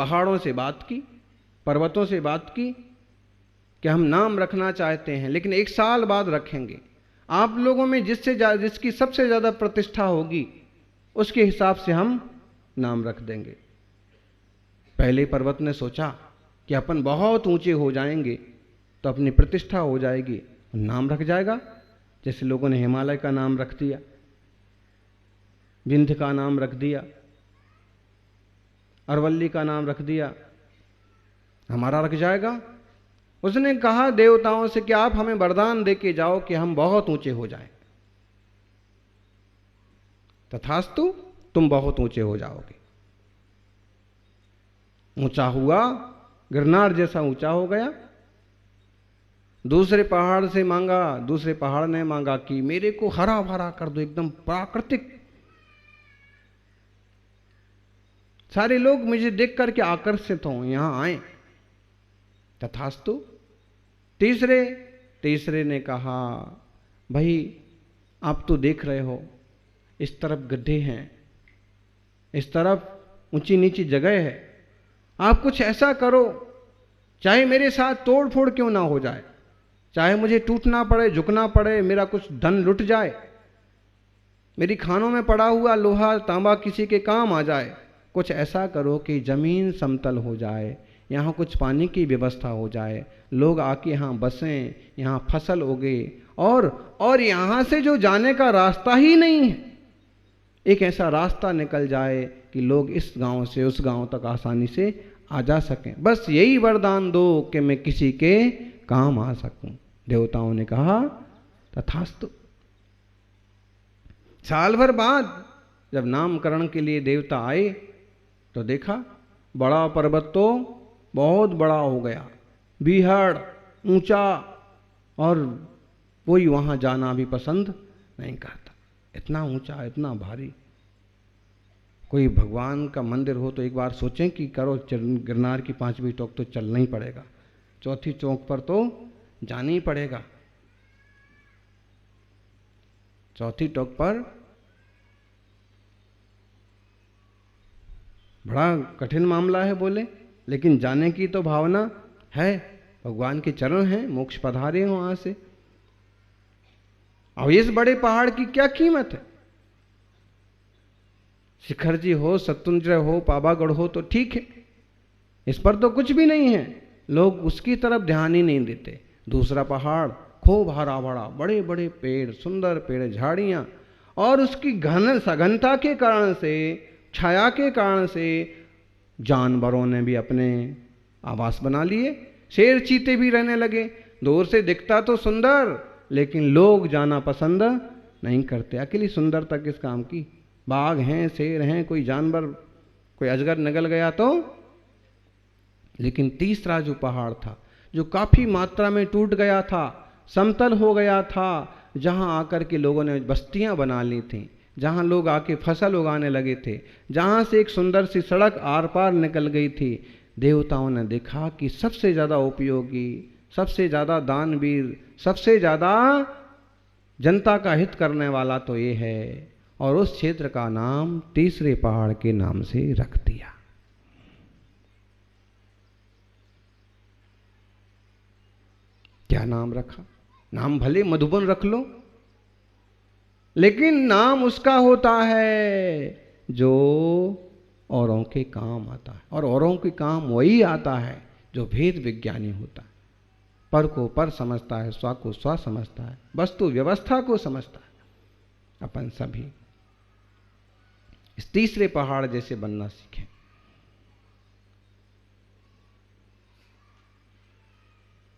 पहाड़ों से बात की, पर्वतों से बात की कि हम नाम रखना चाहते हैं, लेकिन 1 साल बाद रखेंगे। आप लोगों में जिसकी सबसे ज़्यादा प्रतिष्ठा होगी उसके हिसाब से हम नाम रख देंगे। पहले पर्वत ने सोचा कि अपन बहुत ऊंचे हो जाएंगे तो अपनी प्रतिष्ठा हो जाएगी, नाम रख जाएगा। जैसे लोगों ने हिमालय का नाम रख दिया, विंध्य का नाम रख दिया, अरवल्ली का नाम रख दिया, हमारा रख जाएगा। उसने कहा देवताओं से कि आप हमें वरदान देके जाओ कि हम बहुत ऊंचे हो जाएं। तथास्तु, तुम बहुत ऊंचे हो जाओगे। ऊंचा हुआ, गिरनार जैसा ऊंचा हो गया। दूसरे पहाड़ से मांगा, दूसरे पहाड़ ने मांगा कि मेरे को हरा भरा कर दो, एकदम प्राकृतिक। सारे लोग मुझे देख करके आकर्षित हों, यहां आए। तथास्तु। तीसरे ने कहा, भाई आप तो देख रहे हो इस तरफ गड्ढे हैं, इस तरफ ऊंची नीची जगह है, आप कुछ ऐसा करो, चाहे मेरे साथ तोड़ फोड़ क्यों ना हो जाए, चाहे मुझे टूटना पड़े, झुकना पड़े, मेरा कुछ धन लुट जाए, मेरी खानों में पड़ा हुआ लोहा तांबा किसी के काम आ जाए, कुछ ऐसा करो कि जमीन समतल हो जाए, यहाँ कुछ पानी की व्यवस्था हो जाए, लोग आके यहाँ बसें, यहाँ फसल उगे, और यहाँ से जो जाने का रास्ता ही नहीं है, एक ऐसा रास्ता निकल जाए कि लोग इस गांव से उस गांव तक आसानी से आ जा सकें। बस यही वरदान दो कि मैं किसी के काम आ सकूं। देवताओं ने कहा तथास्तु। साल भर बाद जब नामकरण के लिए देवता आए तो देखा बड़ा पर्वत तो बहुत बड़ा हो गया, बीहड़ ऊंचा, और कोई वहां जाना भी पसंद नहीं करता। इतना ऊंचा, इतना भारी। कोई भगवान का मंदिर हो तो एक बार सोचें कि करो, गिरनार की 5वीं टोक तो चलना ही पड़ेगा, 4थी चौक पर तो जाना ही पड़ेगा। 4थी टोक पर बड़ा कठिन मामला है बोले, लेकिन जाने की तो भावना है। भगवान के चरण हैं, मोक्ष पधारे हैं वहां से। अब इस बड़े पहाड़ की क्या कीमत है? शिखर जी हो, शत्रुंजय हो, पावागढ़ हो तो ठीक है, इस पर तो कुछ भी नहीं है, लोग उसकी तरफ ध्यान ही नहीं देते। दूसरा पहाड़ खूब हरा भरा, बड़े बड़े पेड़, सुंदर पेड़, झाड़ियां, और उसकी सघनता के कारण से, छाया के कारण से जानवरों ने भी अपने आवास बना लिए। शेर चीते भी रहने लगे। दूर से दिखता तो सुंदर, लेकिन लोग जाना पसंद नहीं करते। अकेली सुंदरता किस काम की? बाघ हैं, शेर हैं, कोई जानवर, कोई अजगर निकल गया तो। लेकिन तीसरा जो पहाड़ था, जो काफी मात्रा में टूट गया था, समतल हो गया था, जहां आकर के लोगों ने बस्तियां बना ली थी, जहां लोग आके फसल उगाने लगे थे, जहां से एक सुंदर सी सड़क आर पार निकल गई थी, देवताओं ने देखा कि सबसे ज्यादा उपयोगी, सबसे ज्यादा दानवीर, सबसे ज्यादा जनता का हित करने वाला तो ये है, और उस क्षेत्र का नाम तीसरे पहाड़ के नाम से रख दिया। क्या नाम रखा? नाम भले मधुबन रख लो, लेकिन नाम उसका होता है जो औरों के काम आता है, और औरों के काम वही आता है जो भेद विज्ञानी होता है, पर को पर समझता है, स्व को स्व समझता है, वस्तु व्यवस्था को समझता है। अपन सभी इस तीसरे पहाड़ जैसे बनना सीखें।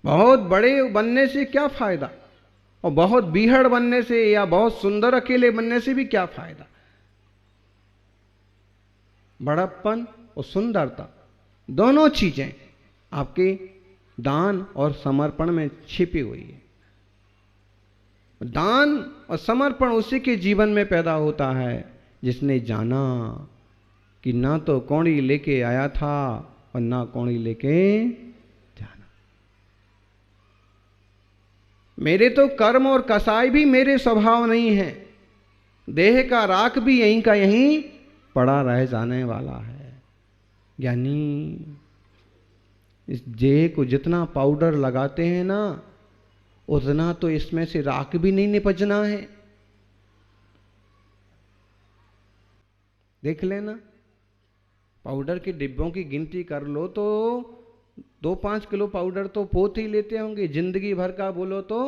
बहुत बड़े बनने से क्या फायदा, और बहुत बीहड़ बनने से या बहुत सुंदर अकेले बनने से भी क्या फायदा? बड़प्पन और सुंदरता दोनों चीजें आपके दान और समर्पण में छिपी हुई है। दान और समर्पण उसी के जीवन में पैदा होता है जिसने जाना कि ना तो कौड़ी लेके आया था और ना कौड़ी लेके जाना। मेरे तो कर्म और कसाई भी मेरे स्वभाव नहीं है, देह का राख भी यहीं का यहीं पड़ा रह जाने वाला है। ज्ञानी इस जेह को जितना पाउडर लगाते हैं ना, उतना तो इसमें से राख भी नहीं निपजना है। देख लेना, पाउडर के डिब्बों की गिनती कर लो तो 2-5 किलो पाउडर तो पोत ही लेते होंगे जिंदगी भर का बोलो तो,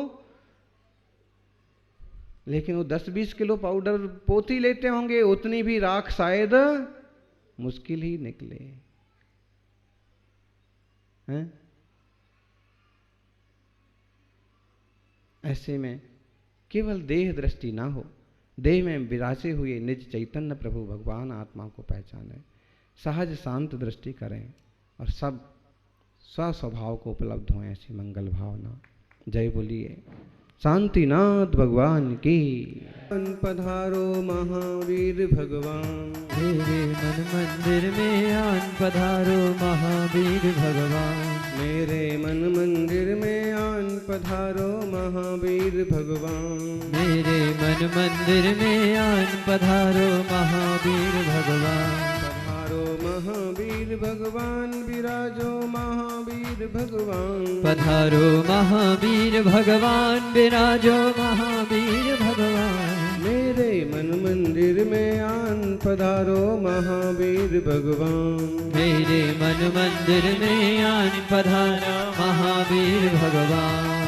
लेकिन वो 10-20 किलो पाउडर पोत ही लेते होंगे, उतनी भी राख शायद मुश्किल ही निकले हैं। ऐसे में केवल देह दृष्टि ना हो, देह में विराजे हुए निज चैतन्य प्रभु भगवान आत्मा को पहचाने, सहज शांत दृष्टि करें और सब स्वस्वभाव को उपलब्ध हो ऐसी मंगल भावना। जय बोलिए शांतिनाथ भगवान की। पधारो महावीर भगवान, मेरे मन मंदिर में आन पधारो महावीर भगवान, मेरे मन मंदिर में आन पधारो महावीर भगवान, मेरे मन मंदिर में आन पधारो महावीर भगवान, पधारो महावीर भगवान विराजो महावीर भगवान, पधारो महावीर भगवान विराजो महावीर भगवान, मेरे मन मंदिर में आन पधारो महावीर भगवान, मेरे मन मंदिर में आन पधारो महावीर भगवान।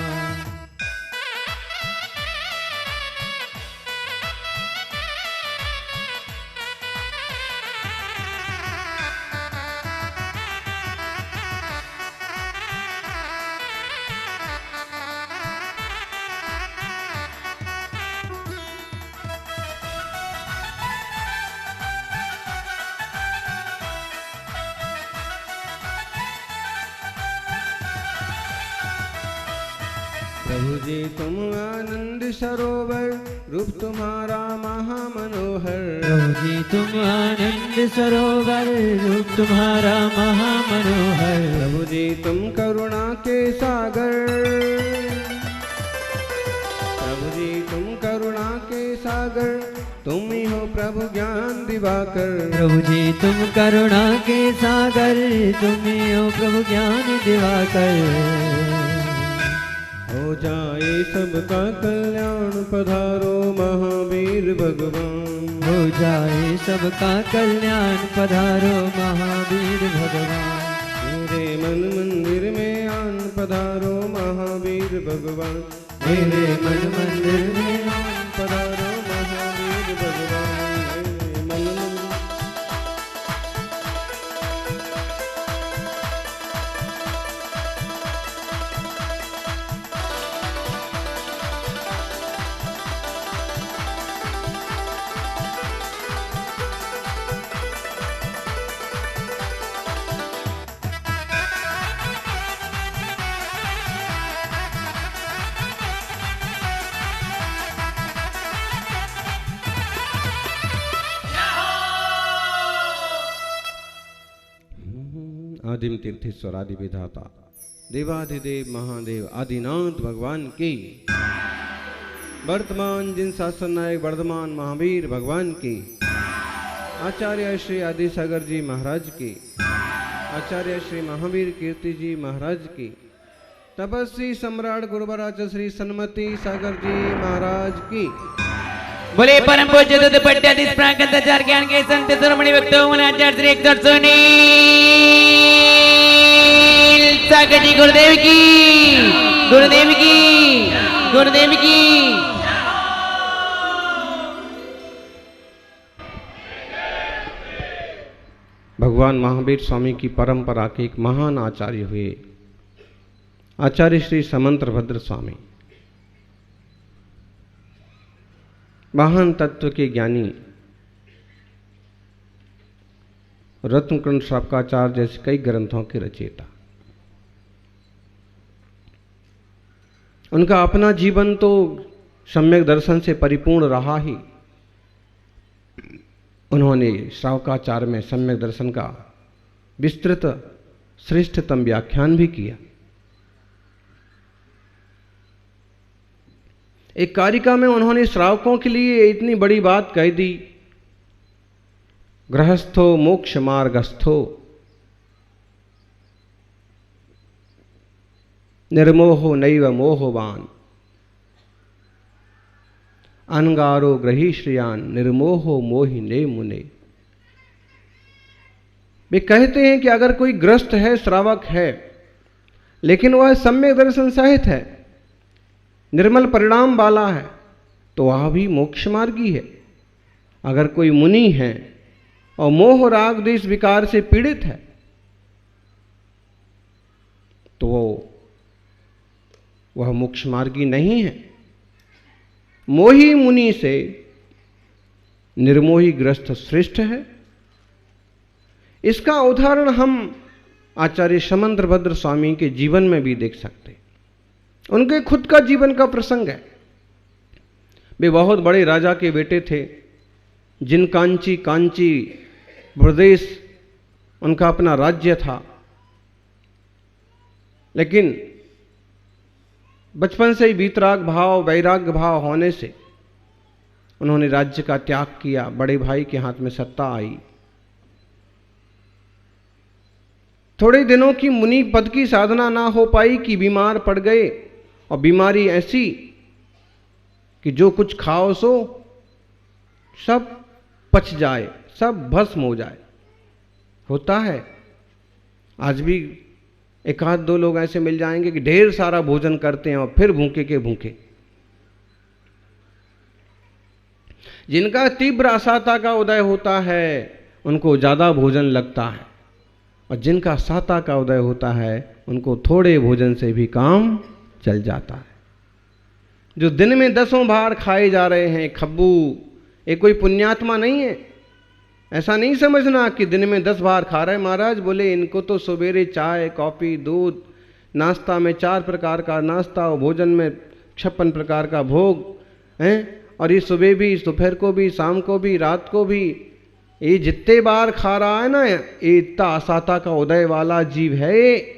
प्रभु जी तुम आनंद सरोवर, रूप तुम्हारा महामनोहर, प्रभु जी तुम आनंद सरोवर, रूप तुम्हारा महामनोहर, प्रभु जी तुम करुणा के सागर, प्रभु जी तुम करुणा के सागर, तुम ही हो प्रभु ज्ञान दिवाकर, प्रभु जी तुम करुणा के सागर, तुम ही हो प्रभु ज्ञान दिवाकर। हो जाए सबका कल्याण पधारो महावीर भगवान, हो जाए सबका कल्याण पधारो महावीर भगवान, मेरे मन मंदिर में आन पधारो महावीर भगवान, मेरे मन मंदिर में आन पधारो महावीर भगवान, मेरे मन मंदिर। आदिम तीर्थेश्वर आदि विधाता देवाधिदेव महादेव आदिनाथ भगवान की, वर्तमान जिन शासन नायक वर्धमान महावीर भगवान की, आचार्य श्री आदि सागर जी महाराज की, आचार्य श्री महावीर कीर्ति जी महाराज की, तपस्वी सम्राट गुरुवराज श्री सन्मति सागर जी महाराज की। बोले परम पूज्य दुध पट्टाधीश प्रांताचार्य ज्ञान के संत शिरोमणि भक्तों आचार्य श्री 119 सागर जी गुरुदेव की, गुरुदेव की, गुरुदेव की। भगवान महावीर स्वामी की परंपरा के एक महान आचार्य हुए आचार्य श्री समंत्र भद्र स्वामी, महान तत्व के ज्ञानी, रत्नकुंड शाब्काचार्य जैसे कई ग्रंथों के रचयिता। उनका अपना जीवन तो सम्यक दर्शन से परिपूर्ण रहा ही। उन्होंने श्रावकाचार में सम्यक दर्शन का विस्तृत श्रेष्ठतम व्याख्यान भी किया। एक कारिका में उन्होंने श्रावकों के लिए इतनी बड़ी बात कह दी, गृहस्थो मोक्ष मार्गस्थो निर्मोहो नैव मोहवान, अनगारो ग्रही श्रियान, निर्मोहो मोहिने मुने। वे कहते हैं कि अगर कोई ग्रस्त है, श्रावक है, लेकिन वह सम्यक दर्शन सहित है, निर्मल परिणाम वाला है, तो वह भी मोक्ष मार्गी है। अगर कोई मुनि है और मोह राग द्वेष विकार से पीड़ित है, तो वह मोक्ष मार्गी नहीं है। मोही मुनि से निर्मोही ग्रस्त श्रेष्ठ है। इसका उदाहरण हम आचार्य समंद्रभद्र स्वामी के जीवन में भी देख सकते हैं। उनके खुद का जीवन का प्रसंग है। वे बहुत बड़े राजा के बेटे थे, जिन कांची प्रदेश उनका अपना राज्य था, लेकिन बचपन से ही वीतराग भाव, वैराग्य भाव होने से उन्होंने राज्य का त्याग किया। बड़े भाई के हाथ में सत्ता आई। थोड़े दिनों की मुनि पद की साधना ना हो पाई कि बीमार पड़ गए, और बीमारी ऐसी कि जो कुछ खाओ सो सब पच जाए, सब भस्म हो जाए। होता है, आज भी एक आध दो लोग ऐसे मिल जाएंगे कि ढेर सारा भोजन करते हैं और फिर भूखे के भूखे। जिनका तीव्र असाता का उदय होता है उनको ज्यादा भोजन लगता है, और जिनका साता का उदय होता है उनको थोड़े भोजन से भी काम चल जाता है। जो दिन में 10 बार खाए जा रहे हैं खब्बू, ये कोई पुण्यात्मा नहीं है। ऐसा नहीं समझना कि दिन में 10 बार खा रहे। महाराज बोले इनको तो सवेरे चाय, कॉफी, दूध, नाश्ता में 4 प्रकार का नाश्ता और भोजन में 56 प्रकार का भोग हैं, और ये सुबह भी, दोपहर को भी, शाम को भी, रात को भी, ये जितने बार खा रहा है ना, ये इतना असाता का उदय वाला जीव है।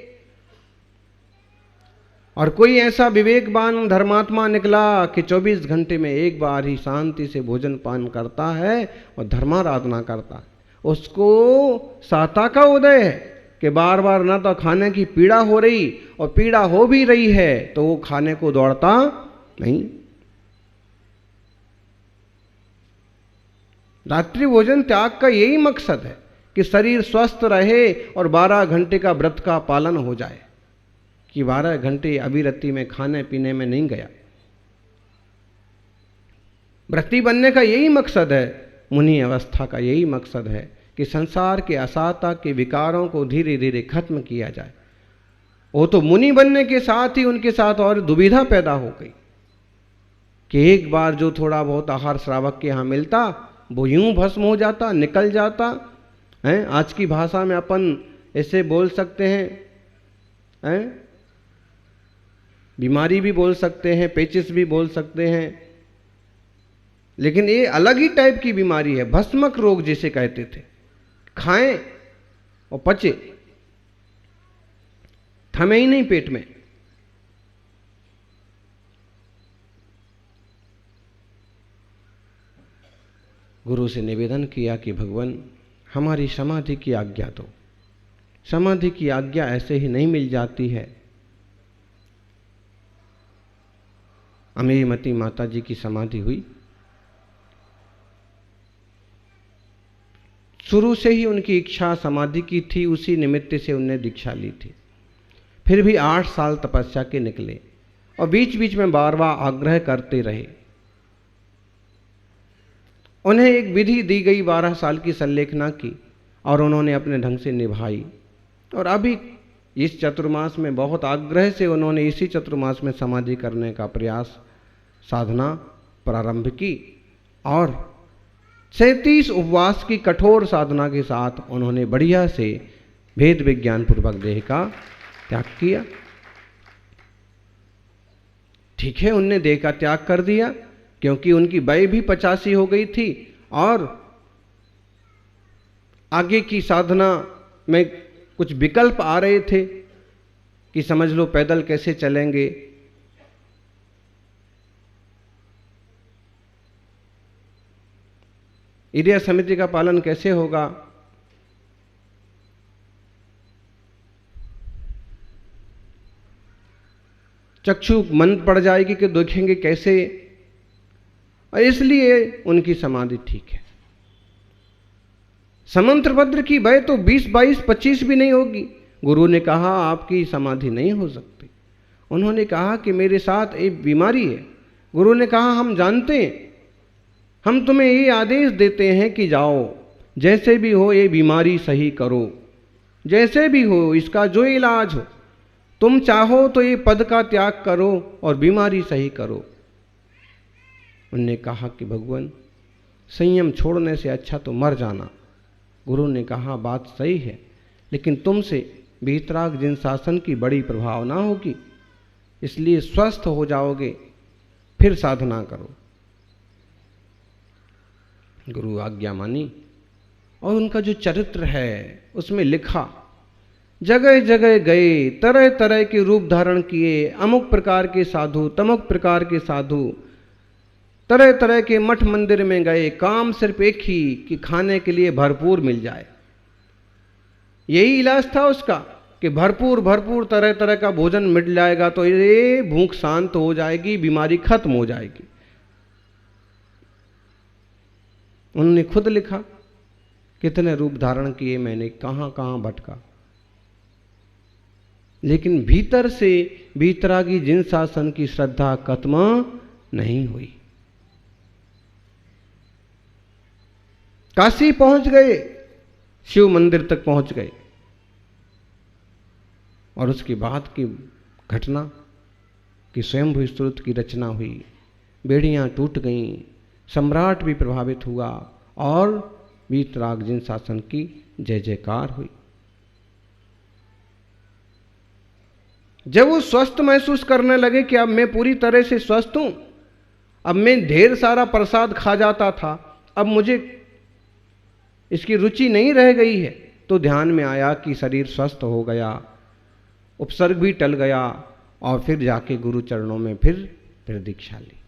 और कोई ऐसा विवेकवान धर्मात्मा निकला कि 24 घंटे में एक बार ही शांति से भोजन पान करता है और धर्माराधना करता है, उसको साता का उदय है कि बार बार ना तो खाने की पीड़ा हो रही, और पीड़ा हो भी रही है तो वो खाने को दौड़ता नहीं। रात्रि भोजन त्याग का यही मकसद है कि शरीर स्वस्थ रहे और 12 घंटे का व्रत का पालन हो जाए, कि 12 घंटे अविरति में खाने पीने में नहीं गया। व्रती बनने का यही मकसद है, मुनि अवस्था का यही मकसद है कि संसार के असाता के विकारों को धीरे धीरे खत्म किया जाए। वो तो मुनि बनने के साथ ही उनके साथ और दुविधा पैदा हो गई कि एक बार जो थोड़ा बहुत आहार श्रावक के यहाँ मिलता वो यूं भस्म हो जाता, निकल जाता है। आज की भाषा में अपन ऐसे बोल सकते हैं, बीमारी भी बोल सकते हैं, पेचिस भी बोल सकते हैं, लेकिन ये अलग ही टाइप की बीमारी है। भस्मक रोग जिसे कहते थे, खाएं और पचे, थमे ही नहीं पेट में। गुरु से निवेदन किया कि भगवान हमारी समाधि की आज्ञा दो। समाधि की आज्ञा ऐसे ही नहीं मिल जाती है। अमेयमती माता जी की समाधि हुई, शुरू से ही उनकी इच्छा समाधि की थी, उसी निमित्त से उनने दीक्षा ली थी। फिर भी 8 साल तपस्या के निकले और बीच बीच में बार बार आग्रह करते रहे। उन्हें एक विधि दी गई, 12 साल की संलेखना की, और उन्होंने अपने ढंग से निभाई। और अभी इस चतुर्मास में बहुत आग्रह से उन्होंने इसी चतुर्मास में समाधि करने का प्रयास, साधना प्रारंभ की, और 37 उपवास की कठोर साधना के साथ उन्होंने बढ़िया से भेद विज्ञान पूर्वक देह का त्याग किया। ठीक है, उनने देह का त्याग कर दिया क्योंकि उनकी वय भी 85 हो गई थी, और आगे की साधना में कुछ विकल्प आ रहे थे कि समझ लो पैदल कैसे चलेंगे, इडिया समिति का पालन कैसे होगा, चक्षु मंद पड़ जाएगी कि देखेंगे कैसे, और इसलिए उनकी समाधि ठीक है। समंत्रभद्र की वय तो 20, 22, 25 भी नहीं होगी। गुरु ने कहा आपकी समाधि नहीं हो सकती। उन्होंने कहा कि मेरे साथ एक बीमारी है। गुरु ने कहा हम जानते हैं, हम तुम्हें ये आदेश देते हैं कि जाओ, जैसे भी हो ये बीमारी सही करो, जैसे भी हो इसका जो इलाज हो, तुम चाहो तो ये पद का त्याग करो और बीमारी सही करो। उनने कहा कि भगवान संयम छोड़ने से अच्छा तो मर जाना। गुरु ने कहा बात सही है, लेकिन तुमसे वीतराग जिन शासन की बड़ी प्रभावना होगी, इसलिए स्वस्थ हो जाओगे फिर साधना करो। गुरु आज्ञा मानी और उनका जो चरित्र है उसमें लिखा, जगह जगह गए, तरह तरह के रूप धारण किए, अमुक प्रकार के साधु, तमुक प्रकार के साधु, तरह तरह के मठ मंदिर में गए। काम सिर्फ एक ही कि खाने के लिए भरपूर मिल जाए। यही इलाज था उसका कि भरपूर भरपूर तरह तरह का भोजन मिल जाएगा तो ये भूख शांत हो जाएगी, बीमारी खत्म हो जाएगी। उन्होंने खुद लिखा, कितने रूप धारण किए मैंने, कहां कहां भटका, लेकिन भीतर से वीतरागी जिन शासन की श्रद्धा खत्म नहीं हुई। काशी पहुंच गए, शिव मंदिर तक पहुंच गए, और उसके बाद की घटना कि स्वयंभू स्तुति की रचना हुई, बेड़ियां टूट गईं, सम्राट भी प्रभावित हुआ और वीतराग जिन शासन की जय जयकार हुई। जब वो स्वस्थ महसूस करने लगे कि अब मैं पूरी तरह से स्वस्थ हूं, अब मैं ढेर सारा प्रसाद खा जाता था, अब मुझे इसकी रुचि नहीं रह गई है, तो ध्यान में आया कि शरीर स्वस्थ हो गया, उपसर्ग भी टल गया, और फिर जाके गुरु चरणों में फिर दीक्षा ली।